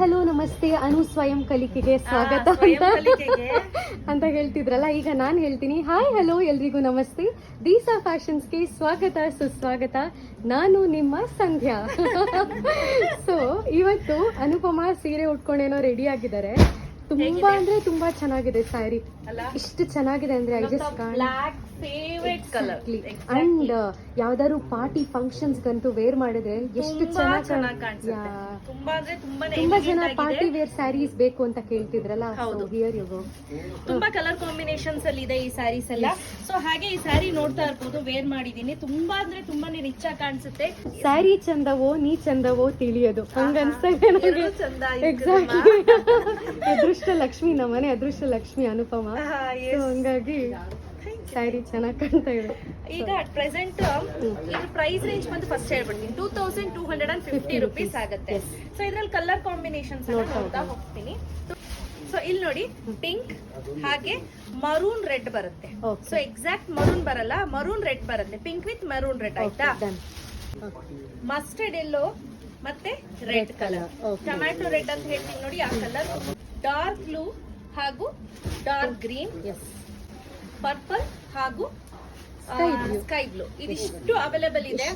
Hello ನಮಸ್ತೆ, ಅನು ಸ್ವಯಂ ಕಲಿಕೆಗೆ ಸ್ವಾಗತ ಅಂತ ಹೇಳ್ತಿದ್ರಲ್ಲ. ಈಗ ನಾನು ಹೇಳ್ತೀನಿ ಹಾಯ್ ಹಲೋ ಎಲ್ರಿಗೂ ನಮಸ್ತೆ, ದೀಸಾ ಫ್ಯಾಷನ್ಸ್ಗೆ ಸ್ವಾಗತ ಸುಸ್ವಾಗತ. ನಾನು ನಿಮ್ಮ ಸಂಧ್ಯಾ. ಸೊ ಇವತ್ತು ಅನುಪಮಾ ಸೀರೆ ಉಟ್ಕೊಂಡೇನೋ ರೆಡಿ ಆಗಿದ್ದಾರೆ. ತುಂಬಾ ಅಂದ್ರೆ ತುಂಬಾ ಚೆನ್ನಾಗಿದೆ ಸ್ಯಾರಿ. ಇಷ್ಟು ಚೆನ್ನಾಗಿದೆ ಅಂದ್ರೆ I just favourite colour and ಯಾವ್ದಾದ್ರು ಪಾರ್ಟಿ ಫಂಕ್ಷನ್ಸ್ ಗಂತೂ ವೇರ್ ಮಾಡಿದ್ರೆ ಎಷ್ಟು ಚೆನ್ನಾಗಿ ಕಾಣಿಸುತ್ತೆ. ತುಂಬಾ ಜನ ಪಾರ್ಟಿ ವೇರ್ ಸ್ಯಾರೀಸ್ ಬೇಕು ಅಂತ ಕೇಳ್ತಿದ್ರಲ್ಲ. Here you go. ತುಂಬಾ ಕಲರ್ ಕಾಂಬಿನೇಷನ್ಸ್ ಅಲ್ಲಿ ಇದೆ ಈ ಸ್ಯಾರೀಸ್ ಎಲ್ಲ. ಸೊ ಹಾಗೆ ಈ ಸ್ಯಾರಿ ನೋಡ್ತಾ ಇರ್ಬೋದು, ವೇರ್ ಮಾಡಿದೀನಿ. ತುಂಬಾ ಅಂದ್ರೆ ತುಂಬಾನೇ ರಿಚ್ ಆಗಿ ಕಾಣಿಸುತ್ತೆ. ಸ್ಯಾರಿ ಚಂದವೋ ನೀ ಚಂದವೋ ತಿಳಿಯೋದು ಹಂಗನ್ಸ್ತಾ ಇದೆ ನನಗೆ. ಎಕ್ಸಾಕ್ಟ್ಲಿ. ಅದೃಷ್ಟ ಲಕ್ಷ್ಮಿ, ನಮ್ಮನೆ ಅದೃಷ್ಟ ಲಕ್ಷ್ಮಿ ಅನುಪಮ. ಹಂಗಾಗಿ ಸ್ಯಾರಿ ಚೆನ್ನಾಗಿ ಕಾಣ್ತಾ ಇದೆ. ಈಗ ಅಟ್ ಪ್ರೆಸೆಂಟ್ ಇದ್ರ ಪ್ರೈಸ್ ರೇಂಜ್ ಬಂದು ಫಸ್ಟ್ ಹೇಳ್ಬಿಡ್ತೀನಿ, 2250 rupees ಆಗುತ್ತೆ. ಸೊ ಇದ್ರಲ್ಲಿ ಕಲರ್ ಕಾಂಬಿನೇಷನ್ಸ್ ನೋಡ್ತಾ ಹೋಗ್ತೀನಿ. ಸೊ ಇಲ್ಲಿ ನೋಡಿ, ಪಿಂಕ್ ಹಾಗೆ ಮರೂನ್ ರೆಡ್ ಬರುತ್ತೆ. ಸೊ ಎಕ್ಸಾಕ್ಟ್ ಮರೂನ್ ಬರಲ್ಲ, ಮರೂನ್ ರೆಡ್ ಬರುತ್ತೆ. ಪಿಂಕ್ ವಿತ್ ಮರೂನ್ ರೆಡ್ ಆಯ್ತಾ. ಮಸ್ಟರ್ಡ್ ಎಲ್ಲೋ ಮತ್ತೆ ರೆಡ್ ಕಲರ್, ಟೊಮ್ಯಾಟೊ ರೆಡ್ ಅಂತ ಹೇಳ್ತೀನಿ ನೋಡಿ ಆ ಕಲರ್. ಡಾರ್ಕ್ ಬ್ಲೂ ಹಾಗೂ ಡಾರ್ಕ್ ಗ್ರೀನ್, ಪರ್ಪಲ್ ಹಾಗೂ ಸ್ಕೈ ಬ್ಲೂ, ಇದಿಷ್ಟು ಅವೈಲೇಬಲ್ ಇದೆ.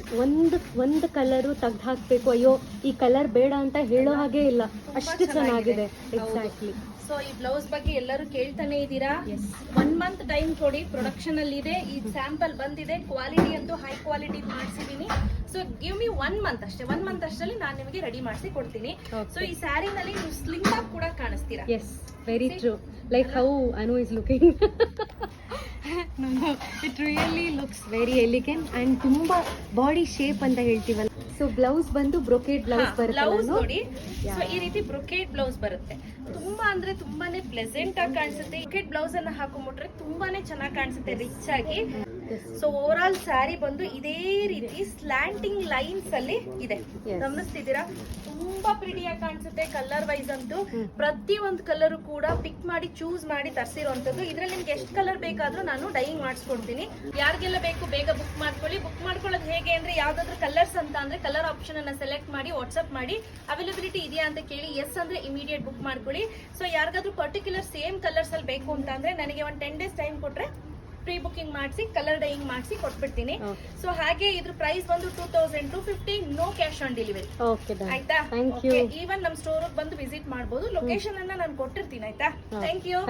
ಒಂದು ಕಲರ್ ತೆಗ್ದು ಹಾಕ್ಬೇಕು, ಅಯ್ಯೋ ಈ ಕಲರ್ ಬೇಡ ಅಂತ ಹೇಳೋ ಹಾಗೆ ಇಲ್ಲ, ಅಷ್ಟು ಚೆನ್ನಾಗಿದೆ. ಎಕ್ಸಾಕ್ಟ್ಲಿ. ಸೊ ಈ ಬ್ಲೌಸ್ ಬಗ್ಗೆ ಎಲ್ಲರೂ ಕೇಳ್ತಾನೆ ಇದ್ದೀರಾ. 1 month ಟೈಮ್ ಕೊಡಿ, ಪ್ರೊಡಕ್ಷನ್ ಅಲ್ಲಿ ಇದೆ. ಈ ಸ್ಯಾಂಪಲ್ ಬಂದಿದೆ, ಕ್ವಾಲಿಟಿ ಅಂತೂ ಹೈ ಕ್ವಾಲಿಟಿ ಮಾಡಿಸಿದೀನಿ. ಸೊ ಗಿವ್ ಮಿ 1 month ಅಷ್ಟೇ. 1 month ಅಷ್ಟರಲ್ಲಿ ನಾನು ನಿಮಗೆ ರೆಡಿ ಮಾಡಿಸಿ ಕೊಡ್ತೀನಿ. ಸೊ ಈ ಸ್ಯಾರಿನಲ್ಲಿ ನೀವು ಸ್ಲಿಮ್ ಆಗಿ ಕೂಡ ಕಾಣಿಸ್ತೀರಾ. Yes, very true. Like how Anu is looking. It really looks very elegant and ತುಂಬಾ ಬಾಡಿ ಶೇಪ್ ಅಂತ ಹೇಳ್ತೀವಲ್ಲ. ಸೊ ಬ್ಲೌಸ್ ಬಂದು ಬ್ರೊಕೇಡ್ ಬ್ಲೌಸ್ ಬರುತ್ತೆ. ಬ್ಲೌಸ್ ನೋಡಿ, ಸೊ ಈ ರೀತಿ ಬ್ರೊಕೇಡ್ ಬ್ಲೌಸ್ ಬರುತ್ತೆ. ತುಂಬಾ ಅಂದ್ರೆ ತುಂಬಾನೇ ಪ್ಲೆಸೆಂಟ್ ಆಗಿ ಕಾಣಿಸುತ್ತೆ. ಬ್ರೊಕೇಡ್ ಬ್ಲೌಸ್ ಅನ್ನ ಹಾಕೊಂಡ್ಬಿಟ್ರೆ ತುಂಬಾನೇ ಚೆನ್ನಾಗಿ ಕಾಣಿಸುತ್ತೆ, ರಿಚ್ ಆಗಿ. ಸೊ ಓವರ್ ಆಲ್ ಸ್ಯಾರಿ ಬಂದು ಇದೇ ರೀತಿ ಸ್ಲ್ಯಾಂಟಿಂಗ್ ಲೈನ್ಸ್ ಅಲ್ಲಿ ಇದೆ, ಗಮನಿಸ್ತಿದ್ದೀರಾ. ತುಂಬಾ ಪ್ರಿಟಿಯಾಗಿ ಕಾಣಿಸುತ್ತೆ. ಕಲರ್ ವೈಸ್ ಅಂತೂ ಪ್ರತಿ ಒಂದು ಕಲರ್ ಕೂಡ ಪಿಕ್ ಮಾಡಿ ಚೂಸ್ ಮಾಡಿ ತರಿಸಿರುವಂತದ್ದು. ಇದ್ರಲ್ಲಿ ನಿಮ್ಗೆ ಎಷ್ಟು ಕಲರ್ ಬೇಕಾದ್ರೂ ನಾನು ಡೈಯಿಂಗ್ ಮಾಡಿಸ್ಕೊಡ್ತೀನಿ. ಯಾರಿಗೆಲ್ಲ ಬೇಕು ಬೇಗ ಬುಕ್ ಮಾಡ್ಕೊಳ್ಳಿ. ಬುಕ್ ಮಾಡ್ಕೊಳ್ಳೋದು ಹೇಗೆ ಅಂದ್ರೆ, ಯಾವ್ದಾದ್ರು ಕಲರ್ಸ್ ಅಂತ ಅಂದ್ರೆ ಕಲರ್ ಆಪ್ಷನ್ ಅನ್ನ ಸೆಲೆಕ್ಟ್ ಮಾಡಿ ವಾಟ್ಸ್ಆಪ್ ಮಾಡಿ ಅವೈಲಬಿಲಿಟಿ ಇದೆಯಾ ಅಂತ ಕೇಳಿ. ಎಸ್ ಅಂದ್ರೆ ಇಮಿಡಿಯೇಟ್ ಬುಕ್ ಮಾಡ್ಕೊಳ್ಳಿ. ಸೊ ಯಾರಿಗಾದ್ರೂ ಪರ್ಟಿಕ್ಯುಲರ್ ಸೇಮ್ ಕಲರ್ಸ್ ಅಲ್ಲಿ ಬೇಕು ಅಂತ ಅಂದ್ರೆ ನನಗೆ ಒಂದು 10 days ಟೈಮ್ ಕೊಟ್ರೆ ಪ್ರೀ ಬುಕಿಂಗ್ ಮಾಡಿಸಿ ಕಲರ್ ಡೈಯಿಂಗ್ ಮಾಡಿಸಿ ಕೊಟ್ಬಿಡ್ತೀನಿ. ಸೊ ಹಾಗೆ ಇದ್ರ ಪ್ರೈಸ್ ಬಂದು 2250, ನೋ ಕ್ಯಾಶ್ ಆನ್ ಡೆಲಿವರಿ. ಆಯ್ತಾ. ಈವನ್ ನಮ್ ಸ್ಟೋರ್ ಬಂದು ವಿಸಿಟ್ ಮಾಡಬಹುದು. ಲೊಕೇಶನ್ ಅನ್ನ ನಾನು ಕೊಟ್ಟಿರ್ತೀನಿ. ಆಯ್ತಾ. Thank you.